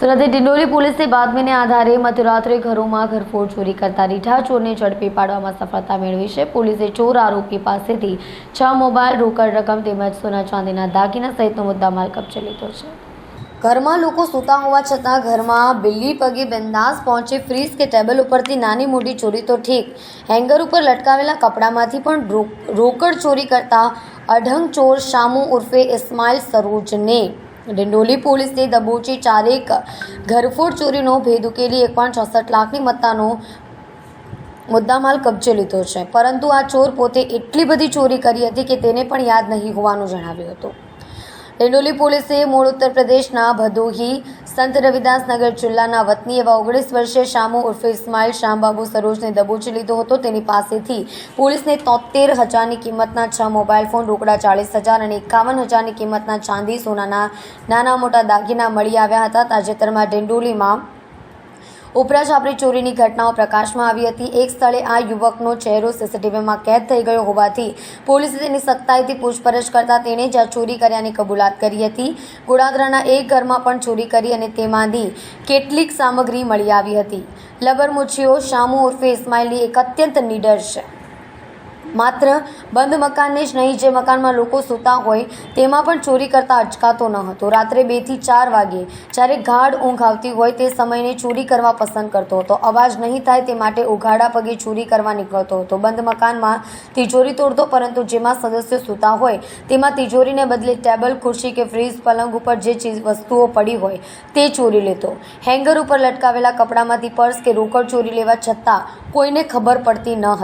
સુરત ડિંડોલી પોલીસે બાતમીને આધારે મધરાત્રે ઘરોમાં ઘરફોડ ચોરી કરતા રીઠા ચોરને ઝડપી પાડવામાં સફળતા મેળવી છે। પોલીસે ચોર આરોપી પાસેથી 6 મોબાઈલ, રોકડ રકમ તેમજ સોના ચાંદીના દાગીના સહિતનો મુદ્દામાલ કબજે લીધો છે। ઘરમાં લોકો સૂતા હોવા છતાં ઘરમાં બિલ્લી પગે બિંદાસ પહોંચે ફ્રીજ કે ટેબલ ઉપરથી નાની મોટી ચોરી તો ઠીક, હેંગર ઉપર લટકાવેલા કપડામાંથી પણ રોકડ ચોરી કરતા અઢંગ ચોર શામુ ઉર્ફે ઇસ્માઇલ સરોજને ડિંડોલી પોલીસે દબોચી 4 ઘરફોડ ચોરીનો ભેદ ઉકેલી 1.64 લાખની મત્તાનો મુદ્દામાલ કબજે લીધો છે। પરંતુ આ ચોર પોતે એટલી બધી ચોરી કરી હતી કે તેને પણ યાદ નહીં હોવાનું જણાવ્યું હતું। ડિંડોલી પોલીસે મૂળ ઉત્તર પ્રદેશના ભદોહી સંત રવિદાસ નગર જિલ્લાના વતની એવા 19 વર્ષીય શામુ ઉર્ફે ઇસ્માઇલ શામબાબુ સરોજને દબોચી લીધો હતો। તેની પાસેથી પોલીસને 73,000ની કિંમતના 6 મોબાઈલ ફોન, રોકડા 40,000 અને 51,000ની કિંમતના ચાંદી સોનાના નાના મોટા દાગીના મળી આવ્યા હતા। તાજેતરમાં ડિંડોલીમાં ઉપરા છાપરી ચોરીની ઘટનાઓ પ્રકાશમાં આવી હતી। એક સ્થળે આ યુવકનો ચહેરો સીસીટીવીમાં કેદ થઈ ગયો હોવાથી પોલીસે તેની સખ્તાઈથી પૂછપરછ કરતા તેણે જ આ ચોરી કર્યાની કબૂલાત કરી હતી। ગોડાદરાના એક ઘરમાં પણ ચોરી કરી અને તેમાંથી કેટલીક સામગ્રી મળી આવી હતી। લબરમુછીઓ શામુ ઉર્ફે ઇસ્માઇલની એક અત્યંત નીડર છે। માત્ર બંધ મકાનને જ નહીં, જે મકાનમાં લોકો સૂતા હોય તેમાં પણ ચોરી કરતા અચકાતો ન હતો। રાત્રે 2 થી 4 વાગ્યે જ્યારે ગાઢ ઊંઘ આવતી હોય તે સમયને ચોરી કરવા પસંદ કરતો હતો। અવાજ નહીં થાય તે માટે ઉઘાડા પગે ચોરી કરવા નીકળતો હતો। બંધ મકાનમાં તિજોરી તોડતો, પરંતુ જેમાં સદસ્યો સૂતા હોય તેમાં તિજોરીને બદલે ટેબલ, ખુરશી કે ફ્રીજ, પલંગ ઉપર જે વસ્તુઓ પડી હોય તે ચોરી લેતો। હેંગર ઉપર લટકાવેલા કપડામાંથી પર્સ કે રોકડ ચોરી લેવા છતાં કોઈને ખબર પડતી ન હતી।